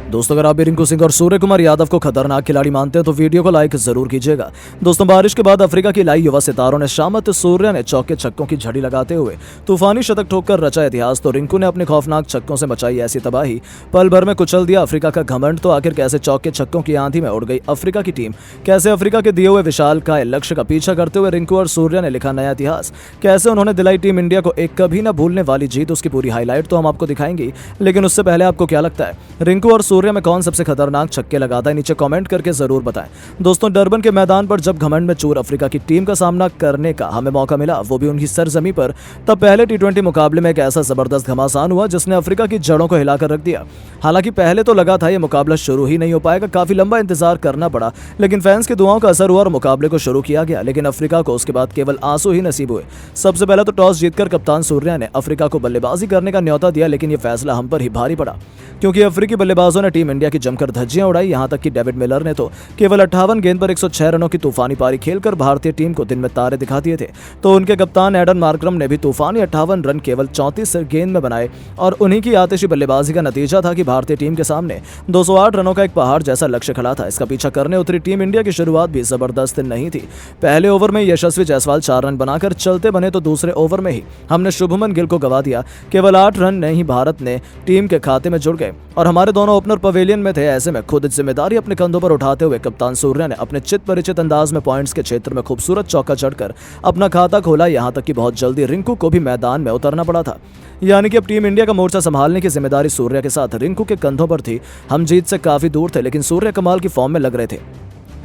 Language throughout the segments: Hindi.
दोस्तों, अगर आप भी रिंकू सिंह और सूर्य कुमार यादव को खतरनाक खिलाड़ी मानते हैं तो वीडियो को लाइक जरूर कीजिएगा। दोस्तों, बारिश के बाद अफ्रीका की लाई युवा सितारों ने शामत सूर्य ने चौके छक्कों की झड़ी लगाते हुए तूफानी शतक ठोककर रचा इतिहास, तो रिंकू ने अपने खौफनाक छक्कों से मचाई ऐसी तबाही, पल भर में कुचल दिया अफ्रीका का घमंड। तो आखिर कैसे चौके छक्कों की आंधी में उड़ गई अफ्रीका की टीम, कैसे अफ्रीका के दिए हुए विशालकाय लक्ष्य का पीछा करते हुए रिंकू और सूर्य ने लिखा नया इतिहास, कैसे उन्होंने दिलाई टीम इंडिया को एक कभी न भूलने वाली जीत। उसकी पूरी हाईलाइट तो हम आपको दिखाएंगे, लेकिन उससे पहले आपको क्या लगता है, रिंकू और सूर्य में कौन सबसे खतरनाक छक्के लगाता है? नीचे कमेंट करके जरूर बताएं। दोस्तों, डरबन के मैदान पर जब घमंड में चूर अफ्रीका की टीम का सामना करने का हमें मौका मिला, वो भी उनकी सरजमी पर, तब पहले टी20 मुकाबले में एक ऐसा जबरदस्त घमासान हुआ जिसने अफ्रीका की जड़ों को हिलाकर रख दिया। हालांकि पहले तो लगा था ये मुकाबला शुरू ही नहीं हो पाएगा, काफी लंबा इंतजार करना पड़ा, लेकिन फैंस की दुआओं का असर हुआ और मुकाबले को शुरू किया गया। लेकिन अफ्रीका को उसके बाद केवल आंसू ही नसीब हुए। सबसे पहले तो टॉस जीतकर कप्तान सूर्या ने अफ्रीका को बल्लेबाजी करने का न्योता दिया, लेकिन यह फैसला हम पर ही भारी पड़ा, क्योंकि अफ्रीकी बल्लेबाजों ने टीम इंडिया की जमकर धज्जियां उड़ाई। यहां तक कि डेविड मिलर ने तो केवल 58 गेंद पर 106 रनों की तूफानी पारी खेलकर भारतीय टीम को दिन में तारे दिखा दिए थे। तो उनके कप्तान एडन मार्करम ने भी तूफानी 58 रन केवल 34 गेंद में बनाए, और उन्हीं की आतिशी बल्लेबाजी का नतीजा था कि भारतीय टीम के सामने 208 रनों का एक पहाड़ जैसा लक्ष्य खड़ा था। इसका पीछा करने उतरी टीम इंडिया की शुरुआत भी जबरदस्त नहीं थी। पहले ओवर में यशस्वी जायसवाल 4 रन बनाकर चलते बने, तो दूसरे ओवर में ही हमने शुभमन गिल को गवा दिया। केवल 8 रन नहीं भारत ने टीम के खाते में जुड़ गए, और हमारे दोनों ओपनर पवेलियन में थे। ऐसे में खुद जिम्मेदारी अपने कंधों पर उठाते हुए कप्तान सूर्य ने अपने चित परिचित अंदाज में पॉइंट्स के क्षेत्र में खूबसूरत चौका चढ़कर अपना खाता खोला। यहां तक कि बहुत जल्दी रिंकू को भी मैदान में उतरना पड़ा था, यानी कि अब टीम इंडिया का मोर्चा संभालने की जिम्मेदारी सूर्य के साथ रिंकू के कंधों पर थी। हम जीत से काफी दूर थे, लेकिन सूर्य कमाल की फॉर्म में लग रहे थे।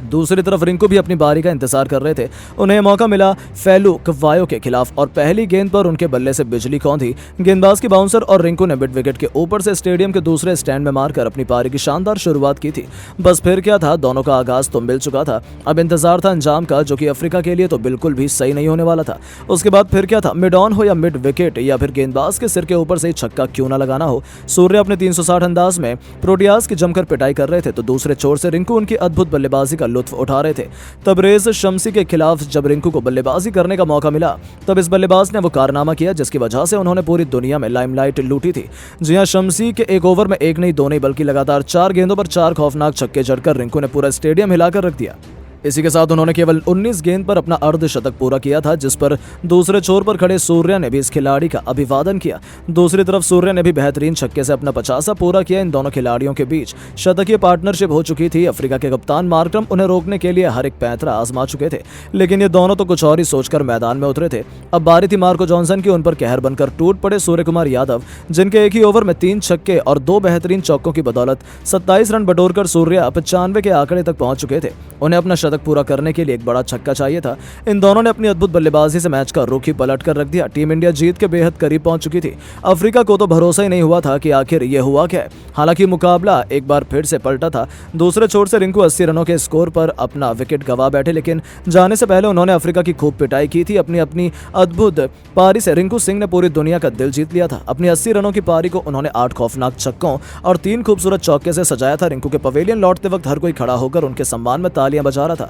दूसरी तरफ रिंकू भी अपनी बारी का इंतजार कर रहे थे। उन्हें मौका मिला फेलू कवायो के खिलाफ, और पहली गेंद पर उनके बल्ले से बिजली कौंधी। गेंदबाज की बाउंसर और रिंकू ने मिड विकेट के ऊपर से स्टेडियम के दूसरे स्टैंड में मारकर अपनी पारी की शानदार शुरुआत की थी। बस फिर क्या था, दोनों का आगाज तो मिल चुका था, अब इंतजार था अंजाम का, जो कि अफ्रीका के लिए तो बिल्कुल भी सही नहीं होने वाला था। उसके बाद फिर क्या था, मिड ऑन हो या मिड विकेट, या फिर गेंदबाज के सिर के ऊपर से ही छक्का क्यों ना लगाना हो। सूर्य अपने 360 अंदाज में प्रोटियाज की जमकर पिटाई कर रहे थे, तो दूसरे छोर से रिंकू उनकी अद्भुत बल्लेबाजी का लुत्फ उठा रहे थे। तबरेज शम्सी के खिलाफ जब रिंकू को बल्लेबाजी करने का मौका मिला, तब इस बल्लेबाज ने वो कारनामा किया जिसकी वजह से उन्होंने पूरी दुनिया में लाइमलाइट लूटी थी। जी हां, शम्सी के एक ओवर में एक नहीं दो नहीं बल्कि लगातार 4 गेंदों पर 4 खौफनाक छक्के जड़कर रिंकू ने पूरा स्टेडियम हिलाकर रख दिया। इसी के साथ उन्होंने केवल 19 गेंद पर अपना अर्धशतक पूरा किया था, जिस पर दूसरे छोर पर खड़े सूर्य ने भी इस खिलाड़ी का अभिवादन किया। दूसरी तरफ सूर्य ने भी बेहतरीन छक्के से अपना 50 पूरा किया। इन दोनों खिलाड़ियों के बीच शतकीय पार्टनरशिप हो चुकी थी। अफ्रीका के कप्तान मार्करम उन्हें रोकने के लिए हर एक पैंतरा आजमा चुके थे, लेकिन ये दोनों तो कुछ और ही सोचकर मैदान में उतरे थे। अब बारी थी मार्को जॉनसन की। उन पर कहर बनकर टूट पड़े सूर्य कुमार यादव, जिनके एक ही ओवर में 3 छक्के और 2 बेहतरीन चौकों की बदौलत 27 रन बटोरकर सूर्य 95 के आंकड़े तक पहुंच चुके थे। उन्हें अपना शतक पूरा करने के लिए एक बड़ा छक्का चाहिए था। इन दोनों ने अपनी अद्भुत बल्लेबाजी से मैच का रुख ही पलट कर रख दिया। टीम इंडिया जीत के बेहद करीब पहुंच चुकी थी। अफ्रीका को तो भरोसा ही नहीं हुआ था कि आखिर ये हुआ क्या। हालांकि मुकाबला एक बार फिर से पलटा था। दूसरे छोर से रिंकू 80 रनों के स्कोर पर अपना विकेट गवा बैठे, लेकिन जाने से पहले उन्होंने अफ्रीका की खूब पिटाई की थी। अपनी अद्भुत पारी से रिंकू सिंह ने पूरी दुनिया का दिल जीत लिया था। अपनी 80 रनों की पारी को उन्होंने 8 खौफनाक छक्कों और 3 खूबसूरत चौके से सजाया था। रिंकू के पवेलियन लौटते वक्त हर कोई खड़ा होकर उनके सम्मान में तालियां बजा रहा था।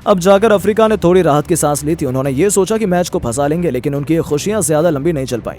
अब जाकर अफ्रीका ने थोड़ी राहत की सांस ली थी। उन्होंने ये सोचा कि मैच को फंसा लेंगे, लेकिन उनकी ये खुशियां ज्यादा लंबी नहीं चल पाई।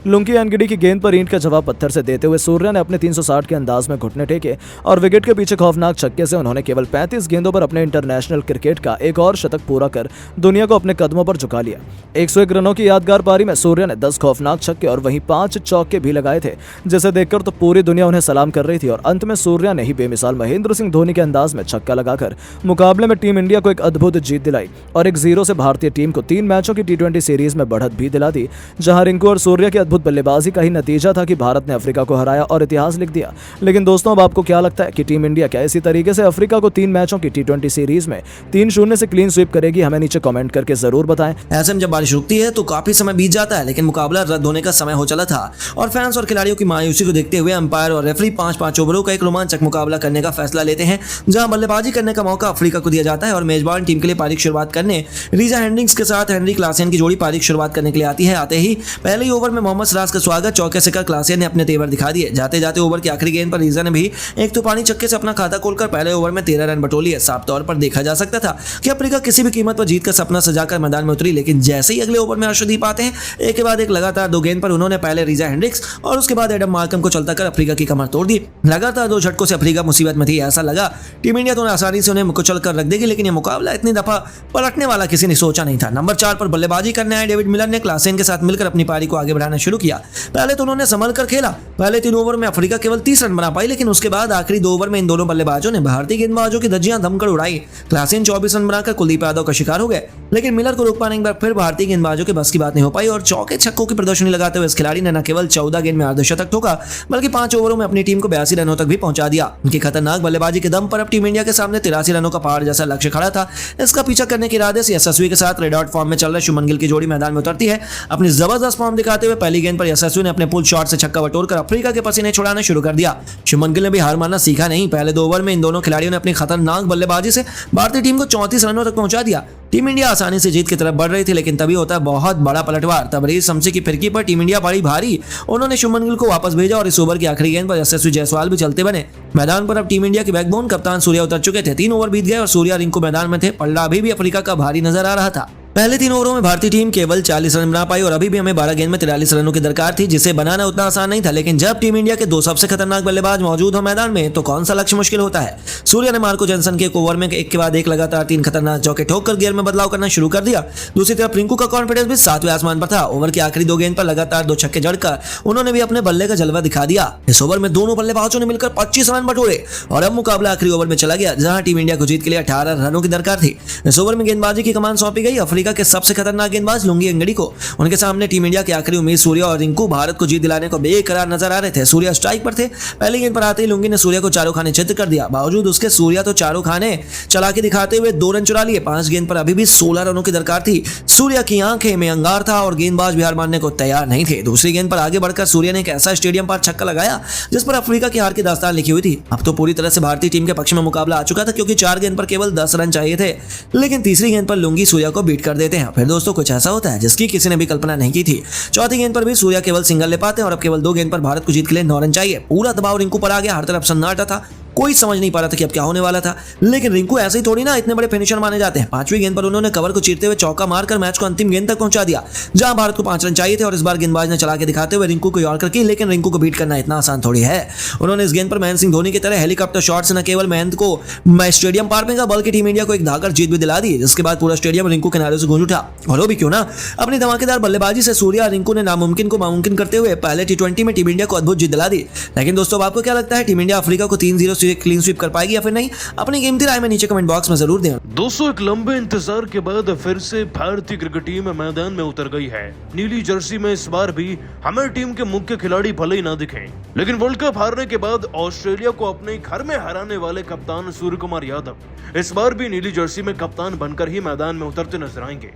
लुंकी एनगिडी की गेंद पर ईंट का जवाब पत्थर से देते हुए सूर्य ने अपने 360 के अंदाज में घुटने टेके, और विकेट के पीछे खौफनाक छक्के से उन्होंने केवल 35 गेंदों पर अपने इंटरनेशनल क्रिकेट का एक और शतक पूरा कर दुनिया को अपने कदमों पर झुका लिया। 101 रनों की यादगार पारी में सूर्य ने 10 खौफनाक छक्के और वहीं 5 चौके भी लगाए थे, जिसे देखकर तो पूरी दुनिया उन्हें सलाम कर रही थी। और अंत में सूर्य ने ही बेमिसाल महेंद्र सिंह धोनी के अंदाज में छक्का लगाकर मुकाबले में टीम इंडिया को एक अद्भुत जीत दिलाई, और 1-0 से भारतीय टीम को 3 मैचों की टी20 सीरीज में बढ़त भी दिला दी। जहां रिंकू और सूर्य की अद्भुत बल्लेबाजी का ही नतीजा था कि भारत ने अफ्रीका को हराया और इतिहास लिख दिया। लेकिन दोस्तों, अब आपको क्या लगता है कि टीम इंडिया क्या इसी तरीके से अफ्रीका को 3 मैचों की टी20 सीरीज में 3-0 से क्लीन स्वीप करेगी? हमें नीचे कमेंट करके जरूर बताएं। ऐसे में जब बारिश रुकती है तो काफी समय बीत जाता है, लेकिन मुकाबला रद्द होने का समय हो चला था, और फैंस और खिलाड़ियों की मायूसी को देखते हुए अंपायर और रेफरी 5-5 ओवरों का एक रोमांचक मुकाबला करने का फैसला लेते हैं, जहां बल्लेबाजी करने का मौका अफ्रीका को दिया जाता है और मेजबान टीम के लिए पारी की शुरुआत करने रीजा हेंड्रिक्स के साथ हेनरी क्लासेन की जोड़ी पारी की शुरुआत करने के लिए आती है। आते ही पहले ही ओवर में मोहम्मद सिराज का स्वागत चौके से कर क्लासेन ने अपने तेवर दिखा दिए। जाते जाते ओवर की आखिरी गेंद पर रीजा ने भी एक तूफानी छक्के से अपना खाता खोलकर पहले ओवर में 13 रन बटोर लिए। साफ तौर पर देखा जा सकता था कि अफ्रीका किसी भी कीमत पर जीत का सपना सजाकर मैदान में उतरी, लेकिन जैसे ही अगले ओवर में अर्शदीप आते हैं, एक के बाद एक लगातार 2 गेंद पर उन्होंने पहले रीजा हेंड्रिक्स और उसके बाद एडम मार्कम को चलता कर अफ्रीका की कमर तोड़ दी। लगातार 2 झटकों से अफ्रीका मुसीबत में थी। ऐसा लगा टीम इंडिया तो आसानी से उन्हें कुचल कर रख देगी, लेकिन यह मुकाबला इतनी दफा पलटने वाला किसी ने सोचा नहीं था। नंबर 4 पर बल्लेबाजी करने आए डेविड मिलर ने क्लासेन के साथ मिलकर अपनी पारी को आगे बढ़ाना शुरू किया। पहले तो उन्होंने संभल कर खेला। पहले 3 ओवर में अफ्रीका केवल 30 रन बना पाई, लेकिन उसके बाद आखिरी 2 ओवर में इन दोनों बल्लेबाजों ने भारतीय गेंदबाजों की धज्जियां दमकर उड़ाई। क्लासेन 24 रन बनाकर कुलदीप यादव का शिकार हो गए, लेकिन मिलर को रोक पाने के बाद फिर भारतीय गेंदबाजों के बस की बात नहीं हो पाई और चौके छक्कों की प्रदर्शनी लगाते हुए इस खिलाड़ी ने न केवल 14 गेंद में अर्धशतक ठोका, बल्कि 5 ओवरों में अपनी टीम को 82 रनों तक भी पहुंचा दिया। उनकी खतरनाक बल्लेबाजी के दम पर अब टीम इंडिया के सामने 83 रनों का पहाड़ जैसा लक्ष्य खड़ा था। इसका पीछा करने के इरादे से यशस्वी के साथ रेड आउट फॉर्म में चल रहे शुभमन गिल की जोड़ी मैदान में उतरती है। अपनी जबरदस्त फॉर्म दिखाते हुए पहली गेंद पर यशस्वी ने अपने पुल शॉट से छक्का बटोरकर अफ्रीका के पसीने छुड़ाना शुरू कर दिया। शुभमन गिल ने भी हार मानना सीखा नहीं। पहले 2 ओवर में इन दोनों खिलाड़ियों ने अपनी खतरनाक बल्लेबाजी से भारतीय टीम को 34 रनों तक पहुंचा दिया। टीम इंडिया आसानी से जीत की तरफ बढ़ रही थी, लेकिन तभी होता है बहुत बड़ा पलटवार। तबरेज शमसी की फिरकी पर टीम इंडिया बड़ी भारी। उन्होंने शुभमन गिल को वापस भेजा और इस ओवर की आखिरी गेंद पर यशस्वी जायसवाल भी चलते बने। मैदान पर अब टीम इंडिया के बैकबोन कप्तान सूर्या उतर चुके थे। 3 ओवर बीत गए और सूर्या रिंकू मैदान में थे। पल्ला अभी भी अफ्रीका का भारी नजर आ रहा था। पहले 3 ओवरों में भारतीय टीम केवल 40 रन बना पाई और अभी भी हमें 12 गेंद में 43 रनों की दरकार थी, जिसे बनाना उतना आसान नहीं था। लेकिन जब टीम इंडिया के 2 सबसे खतरनाक बल्लेबाज मौजूद हो मैदान में, तो कौन सा लक्ष्य मुश्किल होता है। सूर्या ने मार्को जॉनसन के एक ओवर में एक के बाद एक लगातार 3 खतरनाक चौके ठोककर गियर में बदलाव करना शुरू कर दिया। दूसरी तरफ रिंकू का कॉन्फिडेंस भी 7वें आसमान पर था। ओवर की आखिरी 2 गेंद पर लगातार 2 छक्के जड़कर उन्होंने भी अपने बल्ले का जलवा दिखा दिया। इस ओवर में दोनों बल्लेबाजों ने मिलकर 25 रन बटोरे और अब मुकाबला आखिरी ओवर में चला गया, जहां टीम इंडिया को जीत के लिए 18 रनों की दरकार थी। इस ओवर में गेंदबाजी की कमान सौंपी गई अफ्रीका के सबसे खतरनाक गेंदबाज लुंगी एंगड़ी को। उनके सामने टीम इंडिया के आखिरी उम्मीद सूर्या और रिंकू भारत को जीत दिलाने को बेकरार नजर आ रहे थे। सूर्या स्ट्राइक पर थे। पहली गेंद पर आते ही लुंगी ने सूर्या को चारों खाने चित्त कर दिया। बावजूद उसके सूर्या तो चारों खाने चला के दिखाते हुए 2 रन चुरा लिए। 5 गेंद पर अभी भी 16 रनों की दरकार थी। सूर्या की आंखें में अंगार था और गेंदबाज भी हार मानने को तैयार नहीं थे। दूसरी गेंद पर आगे बढ़कर सूर्या ने एक ऐसा स्टेडियम पर छक्का लगाया जिस पर अफ्रीका की हार की दास्तान लिखी हुई थी। अब तो पूरी तरह से भारतीय टीम के पक्ष में मुकाबला आ चुका था, क्योंकि 4 गेंद पर केवल 10 रन चाहिए थे, लेकिन तीसरी गेंद पर लुंगी सूर्या को बीट कर देते हैं। फिर दोस्तों कुछ ऐसा होता है जिसकी किसी ने भी कल्पना नहीं की थी। चौथी गेंद पर भी सूर्या केवल सिंगल ले पाते हैं और अब केवल 2 गेंद पर भारत को जीत के लिए 9 रन चाहिए। पूरा दबाव रिंकू पर आ गया। हर तरफ सन्नाटा था। कोई समझ नहीं पा रहा था कि अब क्या होने वाला था, लेकिन रिंकू ऐसे ही थोड़ी ना इतने बड़े फिनिशर माने जाते हैं। 5वीं गेंद पर उन्होंने कवर को चीरते हुए चौका मारकर मैच को अंतिम गेंद तक पहुंचा दिया, जहां भारत को 5 रन चाहिए थे और इस बार गेंदबाज ने चला के दिखाते हुए रिंकू को यॉर्कर की, लेकिन रिंकू को बीट करना इतना आसान थोड़ी है। उन्होंने इस गेंद पर महेंद्र सिंह धोनी की तरह हेलीकॉप्टर शॉट से न केवल महेंद्र को स्टेडियम पार फेंका, बल्कि टीम इंडिया को एक धाकर जीत भी दिला दी, जिसके बाद पूरा स्टेडियम रिंकू के नारे से गूंज उठा। और वो भी क्यों ना, अपनी धमाकेदार बल्लेबाजी से सूर्या और रिंकू ने नामुमकिन को मुमकिन करते हुए पहले T20 में टीम इंडिया को अद्भुत जीत दिला दी। लेकिन दोस्तों आपको क्या लगता है, टीम इंडिया अफ्रीका को 3-0 से क्लीन स्वीप कर पाएगी या फिर नहीं? अपनी कीमती राय में नीचे कमेंट बॉक्स में जरूर दें। दोस्तों एक लंबे इंतजार के बाद फिर से भारतीय क्रिकेट टीम मैदान में उतर गई है। नीली जर्सी में इस बार भी हमें टीम के मुख्य खिलाड़ी भले ही ना दिखें, लेकिन वर्ल्ड कप हारने के बाद ऑस्ट्रेलिया को अपने घर में हराने वाले कप्तान सूर्य कुमार यादव इस बार भी नीली जर्सी में कप्तान बनकर ही मैदान में उतरते नजर आएंगे।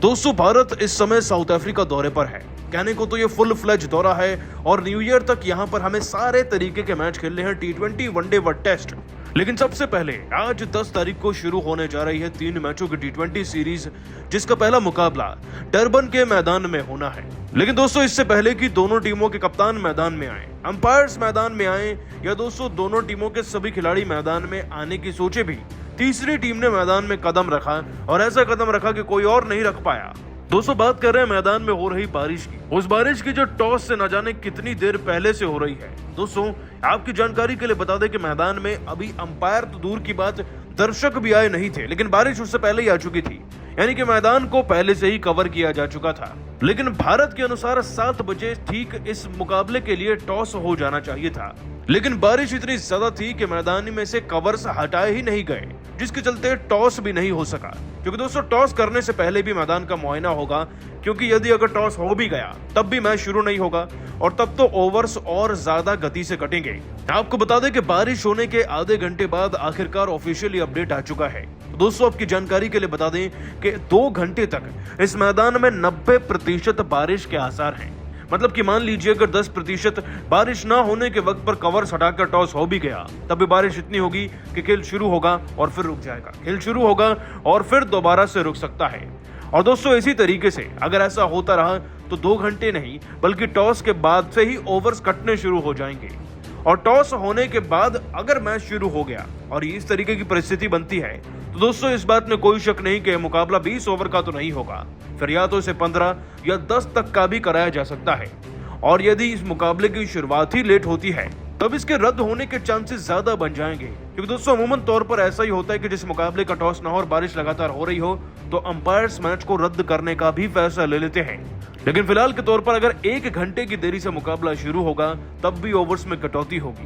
दोस्तों भारत इस समय साउथ अफ्रीका दौरे पर है। कहने को तो ये फुल फ्लेज दौरा है और न्यू ईयर तक यहाँ पर हमें सारे तरीके के मैच खेलने हैं, T20, वनडे व टेस्ट। लेकिन सबसे पहले आज 10 तारीख को शुरू होने जा रही है 3 मैचों की T20 सीरीज, जिसका पहला मुकाबला डरबन के मैदान में होना है। लेकिन दोस्तों इससे पहले कि दोनों टीमों के कप्तान मैदान में आए, अंपायर्स मैदान में आए, या दोस्तों दोनों टीमों के सभी खिलाड़ी मैदान में आने की सोचे भी तीसरी टीम ने मैदान में कदम रखा, और ऐसा कदम रखा कि कोई और नहीं रख पाया। दोस्तों बात कर रहे हैं मैदान में हो रही बारिश की, उस बारिश की जो टॉस से न जाने कितनी देर पहले से हो रही है। दोस्तों आपकी जानकारी के लिए बता दें कि मैदान में अभी अंपायर तो दूर की बात, दर्शक भी आए नहीं थे, लेकिन बारिश उससे पहले ही आ चुकी थी, यानी कि मैदान को पहले से ही कवर किया जा चुका था। लेकिन भारत के अनुसार 7 बजे ठीक इस मुकाबले के लिए टॉस हो जाना चाहिए था, लेकिन बारिश इतनी ज्यादा थी कि मैदान में से कवर्स हटाए ही नहीं गए, जिसके चलते टॉस भी नहीं हो सका। क्योंकि दोस्तों टॉस करने से पहले भी मैदान का मुआयना होगा, क्योंकि यदि अगर टॉस हो भी गया तब भी मैच शुरू नहीं होगा और तब तो ओवर्स और ज्यादा गति से कटेंगे। आपको बता दें कि बारिश होने के आधे घंटे बाद आखिरकार ऑफिशियली अपडेट आ चुका है। दोस्तों आपकी जानकारी के लिए बता दें कि 2 घंटे तक इस मैदान में 90% बारिश के आसार हैं। मतलब कि मान लीजिए अगर 10% बारिश ना होने के वक्त पर कवर्स हटाकर टॉस हो भी गया, तब भी बारिश इतनी होगी कि खेल शुरू होगा और फिर रुक जाएगा, खेल शुरू होगा और फिर दोबारा से रुक सकता है। और दोस्तों इसी तरीके से अगर ऐसा होता रहा तो 2 घंटे नहीं बल्कि टॉस के बाद से ही ओवर्स कटने शुरू हो जाएंगे। और टॉस होने के बाद अगर मैच शुरू हो गया और इस तरीके की परिस्थिति बनती है तो दोस्तों इस बात में कोई शक नहीं कि मुकाबला 20 ओवर का तो नहीं होगा, फिर या तो इसे 15 या 10 तक का भी कराया जा सकता है। और यदि इस मुकाबले की शुरुआत ही लेट होती है तब इसके रद्द होने के चांसेस ज्यादा बन जाएंगे, क्योंकि दोस्तों अमूमन तौर पर ऐसा ही होता है कि जिस मुकाबले का टॉस ना हो और बारिश लगातार हो रही हो तो अंपायर्स मैच को रद्द करने का भी फैसला ले लेते हैं। लेकिन फिलहाल के तौर पर अगर 1 घंटे की देरी से मुकाबला शुरू होगा तब भी ओवर्स में कटौती होगी।